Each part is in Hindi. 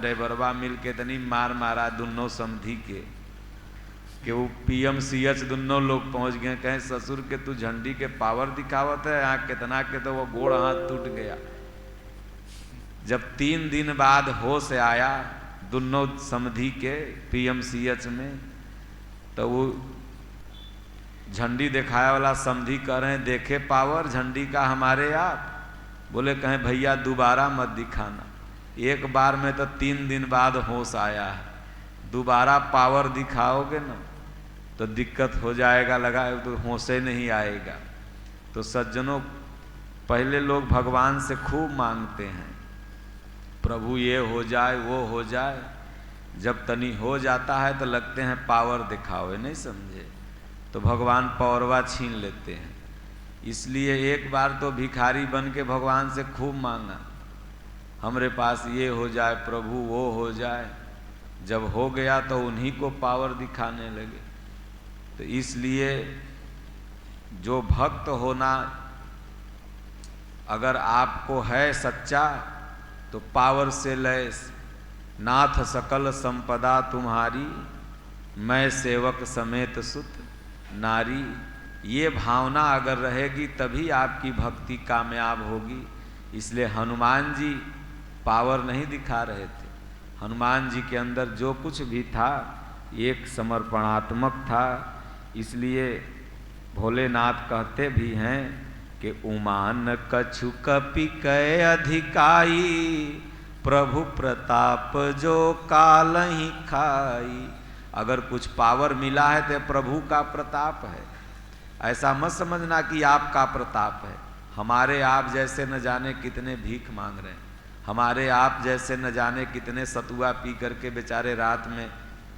ड्राइवरवा मिल के तनी मार मारा दोनों समधी के कि वो पीएमसीएच दोनों लोग पहुंच गए। कहें ससुर के तू झंडी के पावर दिखावत है, यहाँ कितना के तो वो गोड़ हाथ टूट गया। जब 3 दिन बाद होश आया दोनों समधी के पीएमसीएच में, तो वो झंडी दिखाया वाला समधी कह रहे हैं देखे पावर झंडी का हमारे आप। बोले कहें भैया दोबारा मत दिखाना, एक बार में तो 3 दिन बाद होश आया है, दोबारा पावर दिखाओगे ना तो दिक्कत हो जाएगा, लगा तो होश ही नहीं आएगा। तो सज्जनों, पहले लोग भगवान से खूब मांगते हैं प्रभु ये हो जाए वो हो जाए, जब तनी हो जाता है तो लगते हैं पावर दिखाओ, नहीं समझे, तो भगवान पावरवा छीन लेते हैं। इसलिए एक बार तो भिखारी बन के भगवान से खूब मांगा हमरे पास ये हो जाए प्रभु वो हो जाए। जब हो गया तो उन्हीं को पावर दिखाने लगे। तो इसलिए जो भक्त होना अगर आपको है सच्चा तो पावर से लैस, नाथ सकल संपदा तुम्हारी, मैं सेवक समेत सुत नारी। ये भावना अगर रहेगी तभी आपकी भक्ति कामयाब होगी। इसलिए हनुमान जी पावर नहीं दिखा रहे थे, हनुमान जी के अंदर जो कुछ भी था एक समर्पणात्मक था। इसलिए भोलेनाथ कहते भी हैं कि उमान कछु कपि कै अधिकाई, प्रभु प्रताप जो काल ही खाई। अगर कुछ पावर मिला है तो प्रभु का प्रताप है, ऐसा मत समझना कि आपका प्रताप है। हमारे आप जैसे न जाने कितने भीख मांग रहे हैं, हमारे आप जैसे न जाने कितने सतुआ पी करके बेचारे रात में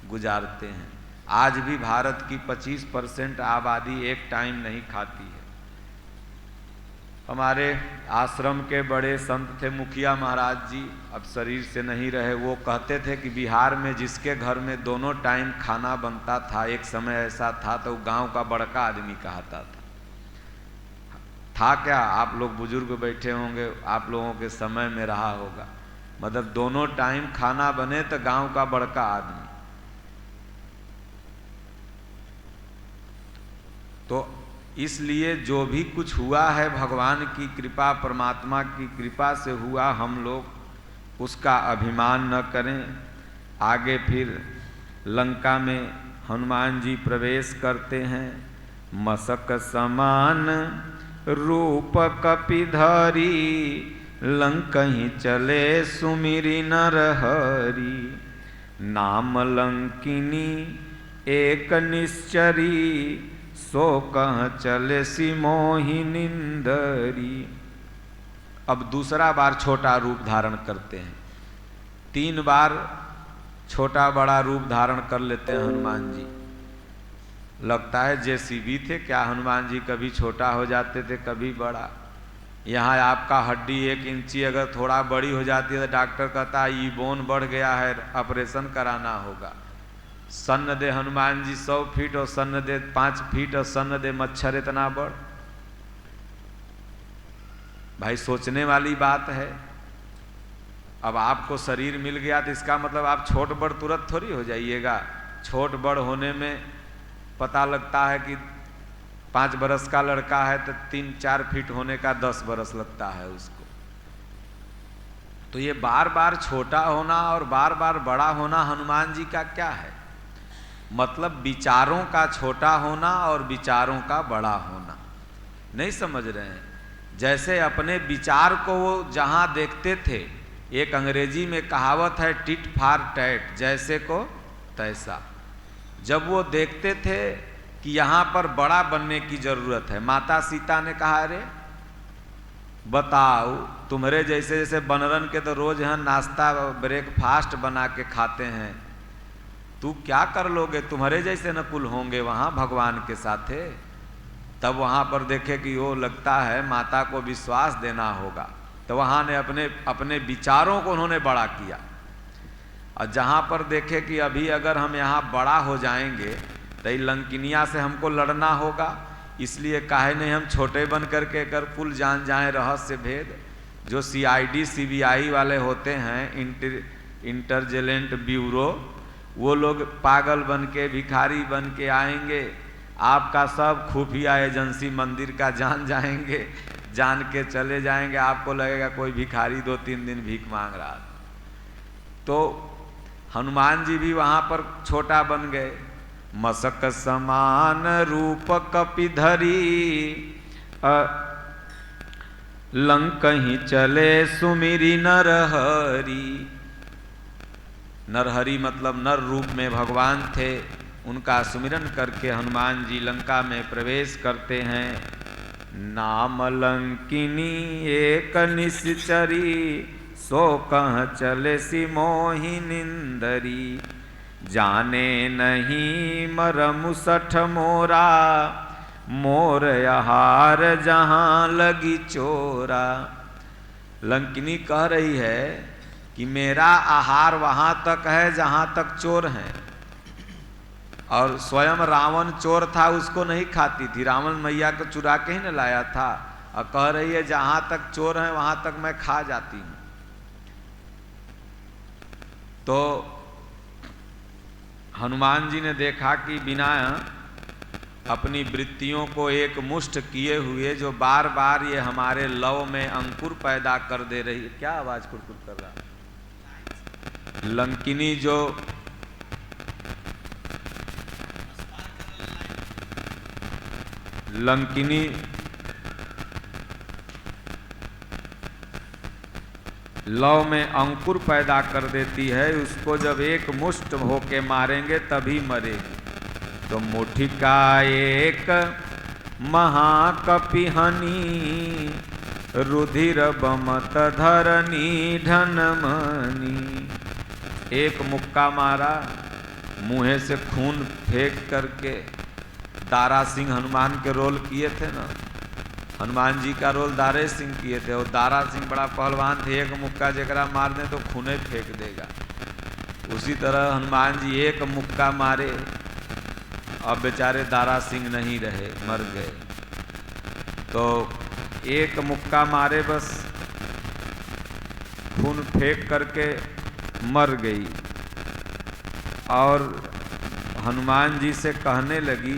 गुजारते हैं। आज भी भारत की 25% आबादी एक टाइम नहीं खाती है। हमारे आश्रम के बड़े संत थे मुखिया महाराज जी, अब शरीर से नहीं रहे। वो कहते थे कि बिहार में जिसके घर में दोनों टाइम खाना बनता था, एक समय ऐसा था तो गांव का बड़का आदमी कहता था क्या? आप लोग बुजुर्ग बैठे होंगे, आप लोगों के समय में रहा होगा। मतलब दोनों टाइम खाना बने तो गांव का बड़का आदमी। तो इसलिए जो भी कुछ हुआ है भगवान की कृपा, परमात्मा की कृपा से हुआ। हम लोग उसका अभिमान न करें। आगे फिर लंका में हनुमान जी प्रवेश करते हैं। मसक समान रूप कपिधारी, लंकहि चले सुमिरि नर हरि। नाम लंकिनी एक निश्चरी, सो कह चले सिमोहि निंदरी। अब दूसरा बार छोटा रूप धारण करते हैं। 3 बार छोटा बड़ा रूप धारण कर लेते हैं हनुमान जी। लगता है जेसीबी थे क्या? हनुमान जी कभी छोटा हो जाते थे कभी बड़ा। यहाँ आपका हड्डी 1 इंची अगर थोड़ा बड़ी हो जाती है तो डॉक्टर कहता है ये बोन बढ़ गया है, ऑपरेशन कराना होगा। सन्न दे हनुमान जी 100 फीट और सन्न दे 5 फीट और सन्न दे मच्छर इतना बड़। भाई सोचने वाली बात है। अब आपको शरीर मिल गया तो इसका मतलब आप छोट बड़ तुरंत थोड़ी हो जाइएगा। छोट बड़ होने में पता लगता है कि 5 बरस का लड़का है तो 3-4 फीट होने का 10 बरस लगता है उसको। तो ये बार बार छोटा होना और बार बार बड़ा होना हनुमान जी का क्या है? मतलब विचारों का छोटा होना और विचारों का बड़ा होना। नहीं समझ रहे हैं? जैसे अपने विचार को वो जहां देखते थे, एक अंग्रेजी में कहावत है टिट फॉर टैट, जैसे को तैसा। जब वो देखते थे कि यहाँ पर बड़ा बनने की जरूरत है, माता सीता ने कहा अरे बताओ तुम्हारे जैसे जैसे बनरन के तो रोज यहाँ नाश्ता ब्रेकफास्ट बना के खाते हैं, तू क्या कर लोगे? तुम्हारे जैसे न कुल होंगे वहाँ भगवान के साथे। तब वहाँ पर देखे कि वो लगता है माता को विश्वास देना होगा, तो वहाँ ने अपने विचारों को उन्होंने बड़ा किया। और जहाँ पर देखे कि अभी अगर हम यहाँ बड़ा हो जाएंगे तो लंकिनिया से हमको लड़ना होगा, इसलिए काहे नहीं हम छोटे बन करके अगर कुल जान जाए रहस्य भेद। जो CID CBI वाले होते हैं, इंटेलिजेंट ब्यूरो, वो लोग पागल बन के भिखारी बन के आएंगे, आपका सब खुफिया एजेंसी मंदिर का जान जाएंगे, जान के चले जाएंगे। आपको लगेगा कोई भिखारी 2-3 दिन भीख मांग रहा। तो हनुमान जी भी वहां पर छोटा बन गए। मसक समान रूप कपिधरी, लंक ही चले सुमिरी नरहरि। नरहरि मतलब नर रूप में भगवान थे, उनका सुमिरन करके हनुमान जी लंका में प्रवेश करते हैं। नाम लंकिनी एक निश्चरी, सो कह चले सी मोहि निंदरी। जाने नहीं मरमु सठ मोरा, मोर आहार जहां लगी चोरा। लंकिनी कह रही है कि मेरा आहार वहां तक है जहां तक चोर हैं, और स्वयं रावण चोर था, उसको नहीं खाती थी, रावण मैया को चुरा के ही न लाया था, और कह रही है जहां तक चोर हैं वहां तक मैं खा जाती हूं। तो हनुमान जी ने देखा कि बिना अपनी वृत्तियों को एक मुष्ट किए हुए जो बार बार ये हमारे लव में अंकुर पैदा कर दे रही है। क्या आवाज कुरकुर कर रहा है? लंकिनी जो लंकिनी लव में अंकुर पैदा कर देती है, उसको जब एक मुष्ट होके मारेंगे तभी मरेगी। तो मुठिका एक महाकपिहनी, रुधिर बमत धरनी ढनमनी। एक मुक्का मारा, मुंह से खून फेंक करके। दारा सिंह हनुमान के रोल किए थे ना, हनुमान जी का रोल दारे सिंह किए थे, और दारा सिंह बड़ा पहलवान थे, एक मुक्का जकरा मार दे तो खूने फेंक देगा। उसी तरह हनुमान जी एक मुक्का मारे, अब बेचारे दारा सिंह नहीं रहे, मर गए। तो एक मुक्का मारे बस, खून फेंक करके मर गई। और हनुमान जी से कहने लगी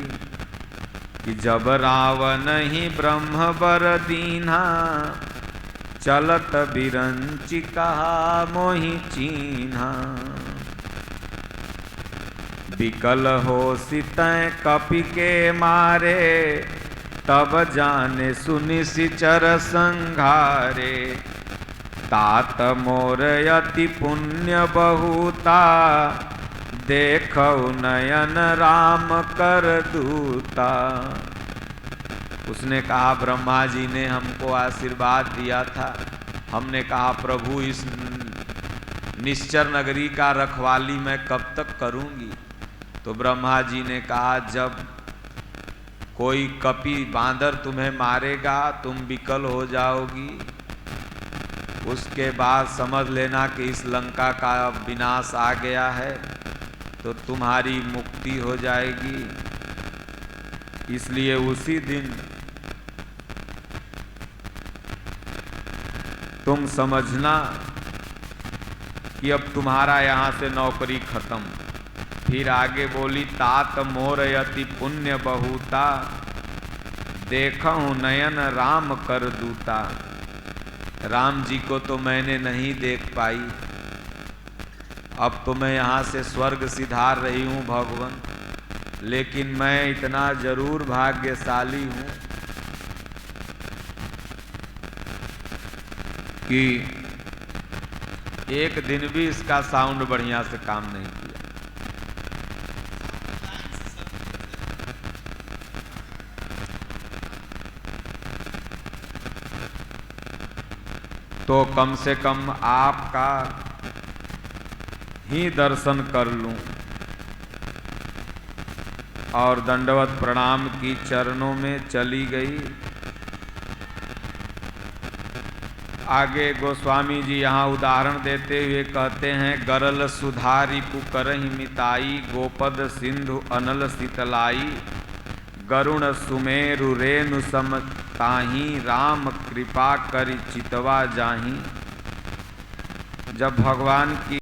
कि जब रावण ही ब्रह्म बर दीन्हा, चलत बिरंचि कहा मोहि चीन्हा। विकल हो सितैं कपि के मारे, तब जाने सुनि सिचर संघारे। तात मोर यति पुण्य बहुता, देखौ नयन राम कर दूता। उसने कहा ब्रह्मा जी ने हमको आशीर्वाद दिया था, हमने कहा प्रभु इस निश्चर नगरी का रखवाली मैं कब तक करूंगी। तो ब्रह्मा जी ने कहा जब कोई कपि बांदर तुम्हें मारेगा तुम विकल हो जाओगी, उसके बाद समझ लेना कि इस लंका का विनाश आ गया है, तो तुम्हारी मुक्ति हो जाएगी। इसलिए उसी दिन तुम समझना कि अब तुम्हारा यहाँ से नौकरी खत्म। फिर आगे बोली तात मोर यति पुण्य बहुता, देखऊं नयन राम कर दूता। राम जी को तो मैंने नहीं देख पाई, अब तो मैं यहाँ से स्वर्ग सिधार रही हूँ भगवान, लेकिन मैं इतना जरूर भाग्यशाली हूँ कि एक दिन भी इसका साउंड बढ़िया से काम नहीं किया। तो कम से कम आपका ही दर्शन कर लूं। और दंडवत प्रणाम की चरणों में चली गई। आगे गोस्वामी जी यहाँ उदाहरण देते हुए कहते हैं गरल सुधारी पुकरहि मिताई, गोपद सिंधु अनल शीतलाई। गरुण सुमेरु रेणु सम ताही, राम कृपा करि चितवा जाही। जब भगवान की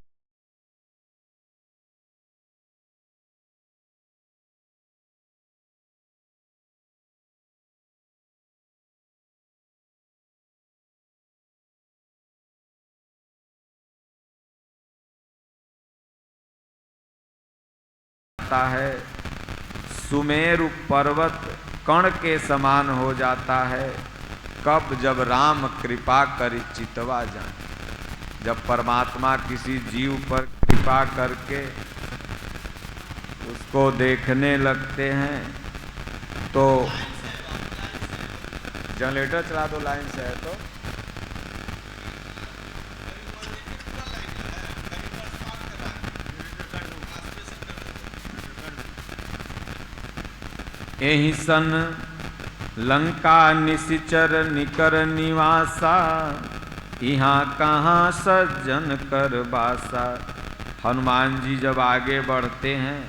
जाता है, सुमेरु पर्वत कण के समान हो जाता है, कब जब राम कृपा कर चितवा जाए। जब परमात्मा किसी जीव पर कृपा करके उसको देखने लगते हैं तो जनरेटर चला दो, लाइन से है तो। एहि सन लंका निशिचर निकर निवासा, यहाँ कहाँ सज्जन कर बासा। हनुमान जी जब आगे बढ़ते हैं